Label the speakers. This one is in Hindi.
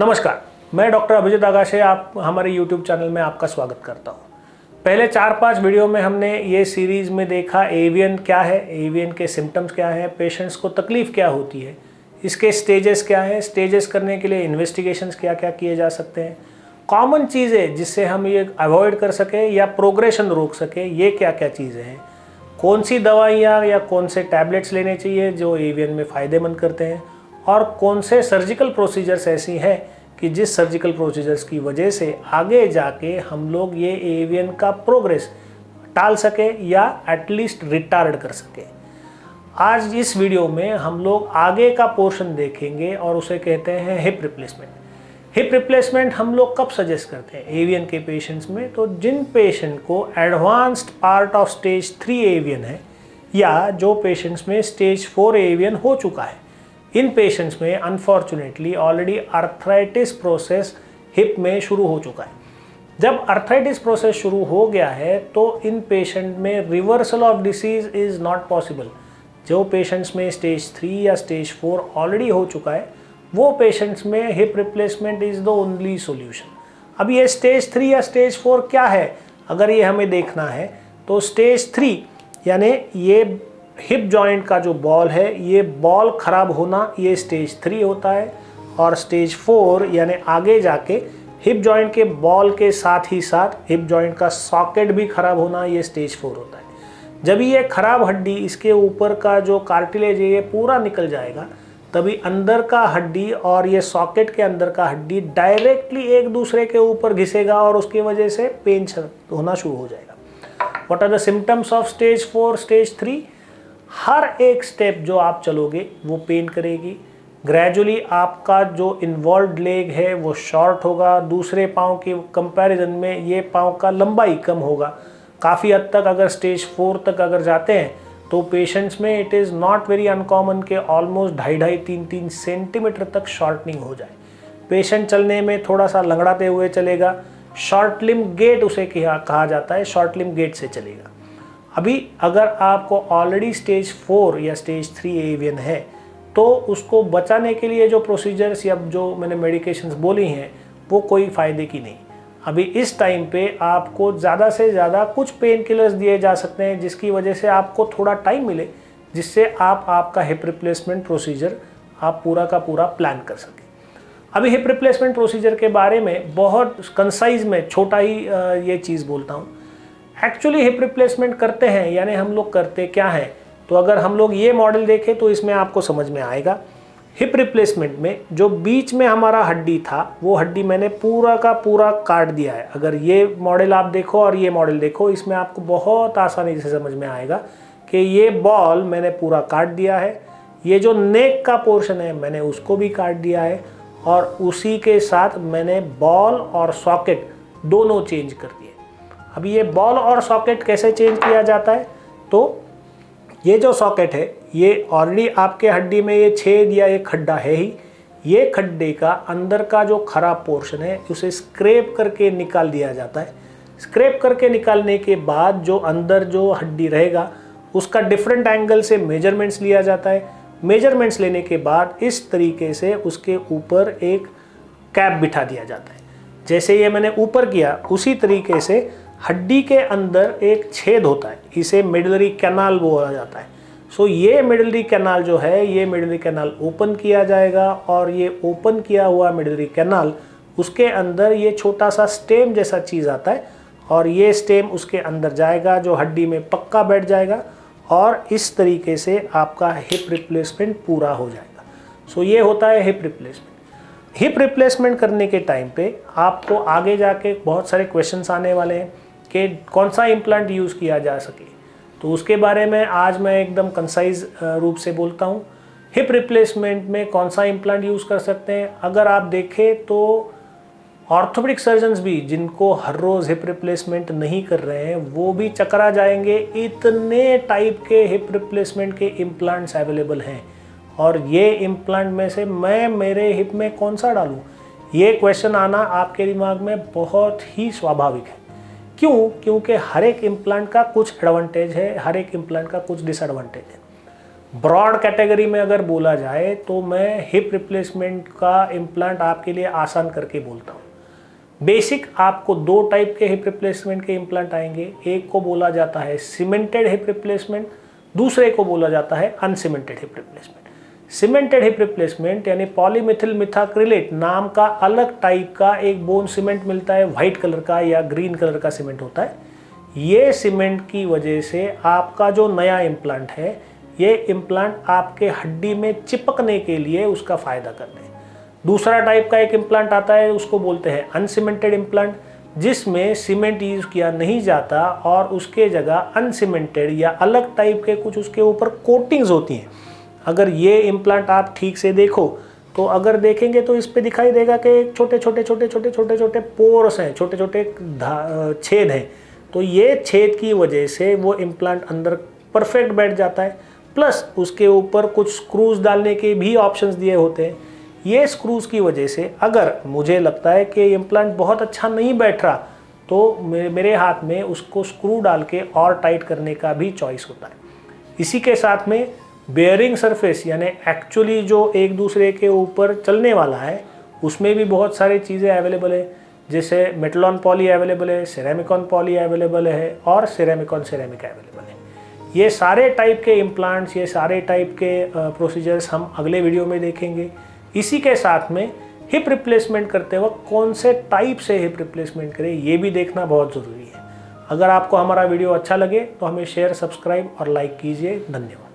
Speaker 1: नमस्कार, मैं डॉक्टर अभिजीत आगाशे आप हमारे YouTube चैनल में आपका स्वागत करता हूँ। पहले 4-5 वीडियो में हमने ये सीरीज़ में देखा एवीएन क्या है, एवीएन के सिम्टम्स क्या हैं, पेशेंट्स को तकलीफ़ क्या होती है, इसके स्टेजेस क्या हैं, स्टेजेस करने के लिए इन्वेस्टिगेशंस क्या क्या किए जा सकते हैं, कॉमन चीज़ें जिससे हम ये अवॉइड कर सकें या प्रोग्रेशन रोक सकें, ये क्या क्या चीज़ें हैं, कौन सी दवाइयाँ या कौन से टैबलेट्स लेने चाहिए जो एवीएन में फ़ायदेमंद करते हैं, और कौन से सर्जिकल प्रोसीजर्स ऐसी हैं कि जिस सर्जिकल प्रोसीजर्स की वजह से आगे जाके हम लोग ये एवीएन का प्रोग्रेस टाल सके या एटलीस्ट रिटार्ड कर सके। आज इस वीडियो में हम लोग आगे का पोर्शन देखेंगे और उसे कहते हैं हिप रिप्लेसमेंट। हिप रिप्लेसमेंट हम लोग कब सजेस्ट करते हैं एवीएन के पेशेंट्स में? तो जिन पेशेंट को advanced part of stage 3 AVN है या जो पेशेंट्स में स्टेज 4 एवीएन हो चुका है, इन पेशेंट्स में unfortunately already arthritis process hip में शुरू हो चुका है। जब अर्थराइटिस प्रोसेस शुरू हो गया है तो इन पेशेंट में reversal of disease is not possible. जो पेशेंट्स में स्टेज 3 या स्टेज 4 ऑलरेडी हो चुका है वो पेशेंट्स में hip replacement is the only solution. अब ये स्टेज 3 या स्टेज 4 क्या है अगर ये हमें देखना है तो स्टेज 3 यानी ये हिप जॉइंट का जो बॉल है ये बॉल ख़राब होना ये स्टेज 3 होता है, और स्टेज 4 यानी आगे जाके हिप जॉइंट के बॉल के साथ ही साथ हिप जॉइंट का सॉकेट भी ख़राब होना ये स्टेज 4 होता है। जब ये ख़राब हड्डी इसके ऊपर का जो कार्टिलेज है ये पूरा निकल जाएगा तभी अंदर का हड्डी और ये सॉकेट के अंदर का हड्डी डायरेक्टली एक दूसरे के ऊपर घिसेगा और उसकी वजह से पेन होना शुरू हो जाएगा। What are the symptoms of stage 4 stage 3? हर एक स्टेप जो आप चलोगे वो पेन करेगी। ग्रेजुअली आपका जो इन्वॉल्व लेग है वो शॉर्ट होगा, दूसरे पाँव के कंपैरिजन में ये पाँव का लंबाई कम होगा। काफ़ी हद तक अगर स्टेज 4 तक अगर जाते हैं तो पेशेंट्स में it is not very uncommon के ऑलमोस्ट 2.5-3 सेंटीमीटर तक शॉर्टनिंग हो जाए। पेशेंट चलने में थोड़ा सा लंगड़ाते हुए चलेगा, शॉर्ट लिम गेट उसे कहा जाता है, शॉर्ट लिम गेट से चलेगा। अभी अगर आपको ऑलरेडी स्टेज 4 या स्टेज 3 एवीएन है तो उसको बचाने के लिए जो प्रोसीजर्स या जो मैंने मेडिकेशंस बोली हैं वो कोई फ़ायदे की नहीं। अभी इस टाइम पे आपको ज़्यादा से ज़्यादा कुछ पेन किलर्स दिए जा सकते हैं जिसकी वजह से आपको थोड़ा टाइम मिले जिससे आप आपका हिप रिप्लेसमेंट प्रोसीजर आप पूरा का पूरा प्लान कर सकें। अभी हिप रिप्लेसमेंट प्रोसीजर के बारे में बहुत कंसाइज में छोटा ही ये चीज़ बोलता हूँ। एक्चुअली हिप रिप्लेसमेंट करते हैं यानी हम लोग करते क्या हैं, तो अगर हम लोग ये मॉडल देखें तो इसमें आपको समझ में आएगा। हिप रिप्लेसमेंट में जो बीच में हमारा हड्डी था वो हड्डी मैंने पूरा का पूरा काट दिया है। अगर ये मॉडल आप देखो और ये मॉडल देखो इसमें आपको बहुत आसानी से समझ में आएगा कि ये बॉल मैंने पूरा काट दिया है, ये जो नेक का पोर्शन है मैंने उसको भी काट दिया है, और उसी के साथ मैंने बॉल और सॉकेट दोनों चेंज कर दिए। अब ये बॉल और सॉकेट कैसे चेंज किया जाता है? तो ये जो सॉकेट है ये ऑलरेडी आपके हड्डी में ये छेद या एक खड्डा है ही, ये खड्डे का अंदर का जो खराब पोर्शन है उसे स्क्रैप करके निकाल दिया जाता है। स्क्रैप करके निकालने के बाद जो अंदर जो हड्डी रहेगा उसका डिफरेंट एंगल से मेजरमेंट्स लिया जाता है। मेजरमेंट्स लेने के बाद इस तरीके से उसके ऊपर एक कैप बिठा दिया जाता है। जैसे ये मैंने ऊपर किया उसी तरीके से हड्डी के अंदर एक छेद होता है, इसे मिडलरी कैनाल बोला जाता है। सो ये मिडलरी कैनाल जो है ये मिडलरी कैनाल ओपन किया जाएगा और ये ओपन किया हुआ मिडलरी कैनाल उसके अंदर ये छोटा सा स्टेम जैसा चीज़ आता है और ये स्टेम उसके अंदर जाएगा जो हड्डी में पक्का बैठ जाएगा और इस तरीके से आपका हिप रिप्लेसमेंट पूरा हो जाएगा। सो ये होता है हिप रिप्लेसमेंट। हिप रिप्लेसमेंट करने के टाइम पे आपको आगे जाके बहुत सारे क्वेश्चंस आने वाले हैं कि कौन सा इम्प्लांट यूज़ किया जा सके, तो उसके बारे में आज मैं एकदम कंसाइज रूप से बोलता हूँ। हिप रिप्लेसमेंट में कौन सा इम्प्लांट यूज़ कर सकते हैं? अगर आप देखें तो ऑर्थोपेडिक सर्जन्स भी जिनको हर रोज़ हिप रिप्लेसमेंट नहीं कर रहे हैं वो भी चकरा जाएंगे, इतने टाइप के हिप रिप्लेसमेंट के इम्प्लांट्स अवेलेबल हैं। और ये इम्प्लांट में से मैं मेरे हिप में कौन सा डालूँ, ये क्वेश्चन आना आपके दिमाग में बहुत ही स्वाभाविक है। क्यों? क्योंकि हर एक इम्प्लांट का कुछ एडवांटेज है, हर एक इम्प्लांट का कुछ डिसएडवांटेज है। ब्रॉड कैटेगरी में अगर बोला जाए तो मैं हिप रिप्लेसमेंट का इम्प्लांट आपके लिए आसान करके बोलता हूँ। बेसिक आपको दो टाइप के हिप रिप्लेसमेंट के इम्प्लांट आएंगे, एक को बोला जाता है सीमेंटेड हिप रिप्लेसमेंट, दूसरे को बोला जाता है uncemented hip replacement. Cemented hip replacement यानी पॉलीमिथिल मिथाक्रिलेट नाम का अलग टाइप का एक बोन सीमेंट मिलता है, व्हाइट कलर का या ग्रीन कलर का सीमेंट होता है। ये सीमेंट की वजह से आपका जो नया इम्प्लांट है, ये इम्प्लांट आपके हड्डी में चिपकने के लिए उसका फ़ायदा करते हैं। दूसरा टाइप का एक इम्प्लांट आता है, उसको बोलते हैं अनसीमेंटेड इम्प्लांट, जिसमें सीमेंट यूज़ किया नहीं जाता और उसके जगह अनसीमेंटेड या अलग टाइप के कुछ उसके ऊपर कोटिंग्स होती हैं। अगर ये इम्प्लांट आप ठीक से देखो तो अगर देखेंगे तो इस पे दिखाई देगा कि छोटे छोटे पोर्स हैं, छोटे छोटे छेद हैं। तो ये छेद की वजह से वो इम्प्लांट अंदर परफेक्ट बैठ जाता है। प्लस उसके ऊपर कुछ स्क्रूज डालने के भी ऑप्शंस दिए होते हैं। ये स्क्रूज की वजह से अगर मुझे लगता है कि इम्प्लांट बहुत अच्छा नहीं बैठ रहा तो मेरे हाथ में उसको स्क्रू डाल के और टाइट करने का भी चॉइस होता है। इसी के साथ में बेयरिंग सरफेस यानी एक्चुअली जो एक दूसरे के ऊपर चलने वाला है, उसमें भी बहुत सारी चीज़ें अवेलेबल है, जैसे मेटलॉन पॉली अवेलेबल है, सेरेमिकॉन पॉली अवेलेबल है और सेरेमिकॉन सेरेमिक अवेलेबल है। ये सारे टाइप के इम्प्लांट्स, ये सारे टाइप के प्रोसीजर्स हम अगले वीडियो में देखेंगे। इसी के साथ में हिप रिप्लेसमेंट करते वक्त कौन से टाइप से हिप रिप्लेसमेंट करें, ये भी देखना बहुत ज़रूरी है। अगर आपको हमारा वीडियो अच्छा लगे तो हमें शेयर, सब्सक्राइब और लाइक कीजिए। धन्यवाद।